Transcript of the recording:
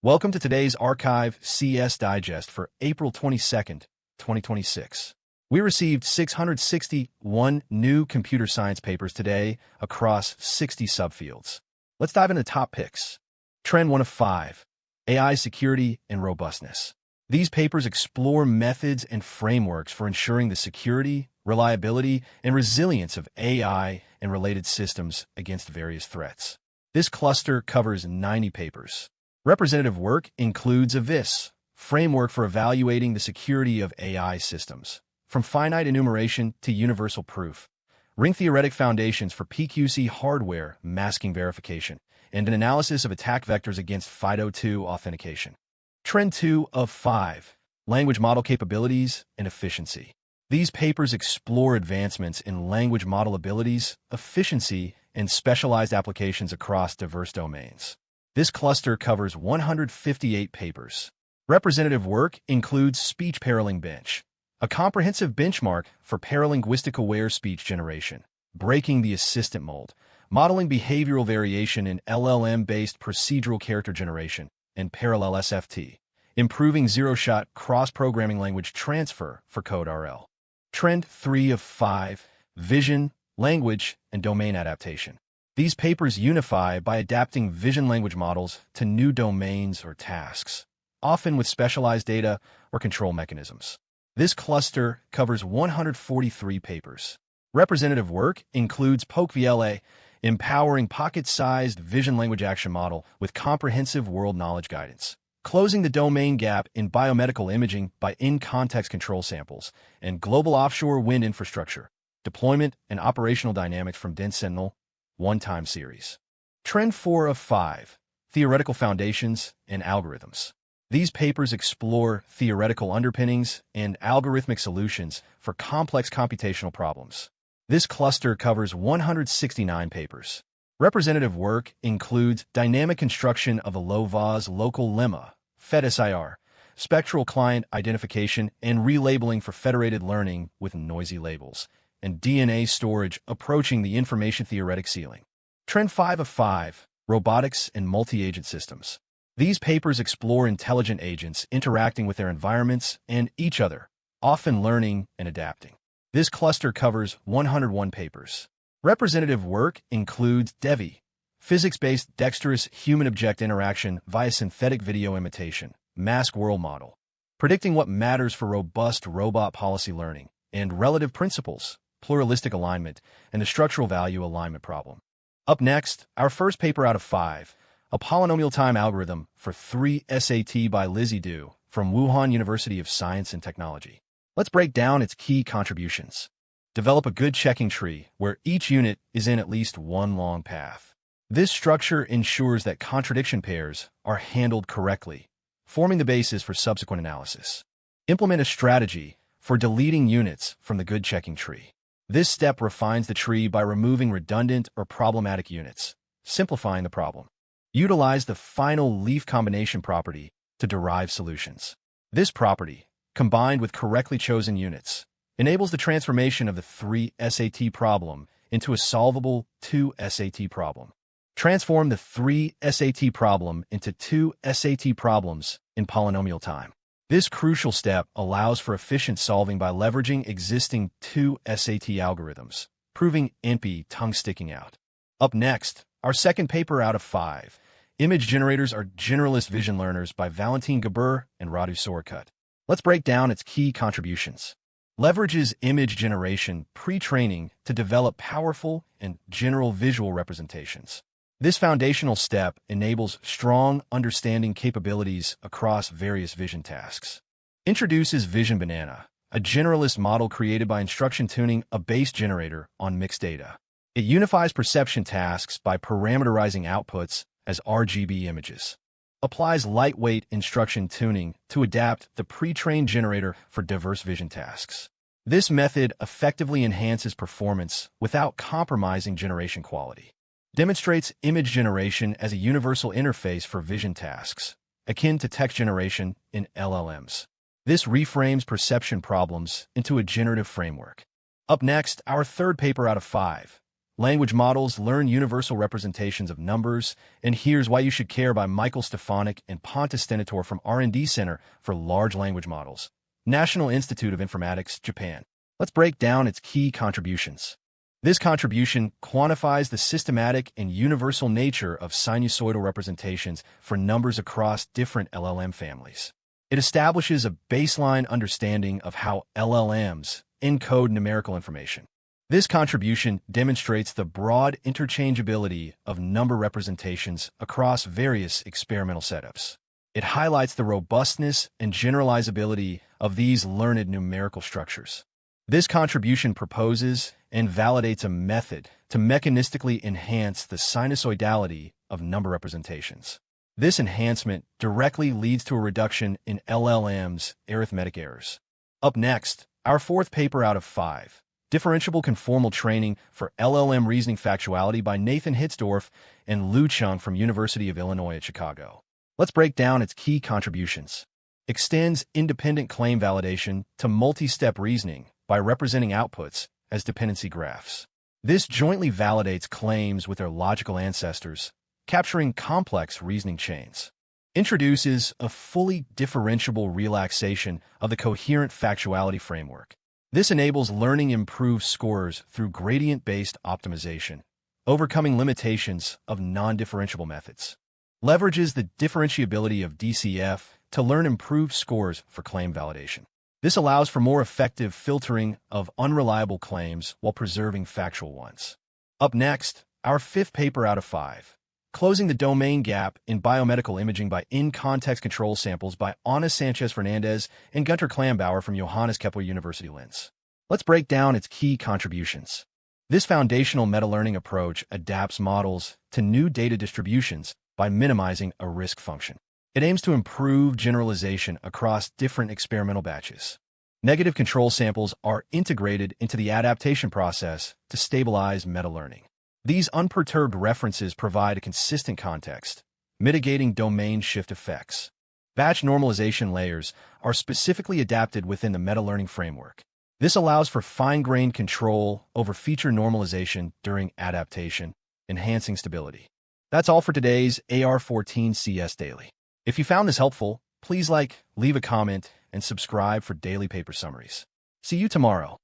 Welcome to today's ArXiv CS Digest for April 22nd, 2026. We received 661 new computer science papers today across 60 subfields. Let's dive into top picks. Trend 1 of 5, AI security and robustness. These papers explore methods and frameworks for ensuring the security, reliability, and resilience of AI and related systems against various threats. This cluster covers 90 papers. Representative work includes a VIS, framework for evaluating the security of AI systems, from finite enumeration to universal proof, ring theoretic foundations for PQC hardware masking verification, and an analysis of attack vectors against FIDO2 authentication. Trend 2 of 5, language model capabilities and efficiency. These papers explore advancements in language model abilities, efficiency, and specialized applications across diverse domains. This cluster covers 158 papers. Representative work includes Speech Paralleling Bench, a comprehensive benchmark for paralinguistic-aware speech generation, breaking the assistant mold, modeling behavioral variation in LLM-based procedural character generation, and parallel SFT, improving zero-shot cross-programming language transfer for CodeRL. Trend 3 of 5, vision, language, and domain adaptation. These papers unify by adapting vision language models to new domains or tasks, often with specialized data or control mechanisms. This cluster covers 143 papers. Representative work includes PokeVLA, empowering pocket-sized vision language action model with comprehensive world knowledge guidance, closing the domain gap in biomedical imaging by in-context control samples, and global offshore wind infrastructure, deployment and operational dynamics from Dense Sentinel, one-time series. Trend 4 of 5, theoretical foundations and algorithms. These papers explore theoretical underpinnings and algorithmic solutions for complex computational problems. This cluster covers 169 papers. Representative work includes dynamic construction of a low-Vos local lemma, FET-SIR, spectral client identification and relabeling for federated learning with noisy labels, and DNA storage approaching the information theoretic ceiling. Trend 5 of 5, robotics and multi-agent systems. These papers explore intelligent agents interacting with their environments and each other, often learning and adapting. This cluster covers 101 papers. Representative work includes DEVI, physics-based dexterous human-object interaction via synthetic video imitation, mask world model, predicting what matters for robust robot policy learning, and relative principles, pluralistic alignment, and the structural value alignment problem. Up next, our first paper out of 5, a polynomial time algorithm for 3 SAT by Lizzie Du from Wuhan University of Science and Technology. Let's break down its key contributions. Develop a good checking tree where each unit is in at least one long path. This structure ensures that contradiction pairs are handled correctly, forming the basis for subsequent analysis. Implement a strategy for deleting units from the good checking tree. This step refines the tree by removing redundant or problematic units, simplifying the problem. Utilize the final leaf combination property to derive solutions. This property, combined with correctly chosen units, enables the transformation of the 3 SAT problem into a solvable 2 SAT problem. Transform the 3 SAT problem into 2 SAT problems in polynomial time. This crucial step allows for efficient solving by leveraging existing 2 SAT algorithms, proving NP tongue sticking out. Up next, our second paper out of 5, Image Generators are Generalist Vision Learners by Valentin Gabur and Radu Sorakut. Let's break down its key contributions. Leverages image generation pre-training to develop powerful and general visual representations. This foundational step enables strong understanding capabilities across various vision tasks. Introduces Vision Banana, a generalist model created by instruction tuning a base generator on mixed data. It unifies perception tasks by parameterizing outputs as RGB images. Applies lightweight instruction tuning to adapt the pre-trained generator for diverse vision tasks. This method effectively enhances performance without compromising generation quality. Demonstrates image generation as a universal interface for vision tasks, akin to text generation in LLMs. This reframes perception problems into a generative framework. Up next, our third paper out of 5, Language Models Learn Universal Representations of Numbers, and Here's Why You Should Care by Michael Stefanik and Pontus Stenator from R&D Center for Large Language Models, National Institute of Informatics, Japan. Let's break down its key contributions. This contribution quantifies the systematic and universal nature of sinusoidal representations for numbers across different LLM families. It establishes a baseline understanding of how LLMs encode numerical information. This contribution demonstrates the broad interchangeability of number representations across various experimental setups. It highlights the robustness and generalizability of these learned numerical structures. This contribution proposes and validates a method to mechanistically enhance the sinusoidality of number representations. This enhancement directly leads to a reduction in LLM's arithmetic errors. Up next, our fourth paper out of 5. Differentiable Conformal Training for LLM Reasoning Factuality by Nathan Hitzdorf and Lu Chung from University of Illinois at Chicago. Let's break down its key contributions. Extends independent claim validation to multi-step reasoning by representing outputs as dependency graphs. This jointly validates claims with their logical ancestors, capturing complex reasoning chains. Introduces a fully differentiable relaxation of the coherent factuality framework. This enables learning improved scores through gradient-based optimization, overcoming limitations of non-differentiable methods. Leverages the differentiability of DCF to learn improved scores for claim validation. This allows for more effective filtering of unreliable claims while preserving factual ones. Up next, our fifth paper out of 5. Closing the Domain Gap in Biomedical Imaging by In-Context Control Samples by Ana Sanchez-Fernandez and Gunter Klambauer from Johannes Kepler University Linz. Let's break down its key contributions. This foundational meta-learning approach adapts models to new data distributions by minimizing a risk function. It aims to improve generalization across different experimental batches. Negative control samples are integrated into the adaptation process to stabilize meta-learning. These unperturbed references provide a consistent context, mitigating domain shift effects. Batch normalization layers are specifically adapted within the meta-learning framework. This allows for fine-grained control over feature normalization during adaptation, enhancing stability. That's all for today's AR14 CS Daily. If you found this helpful, please leave a comment, and subscribe for daily paper summaries. See you tomorrow.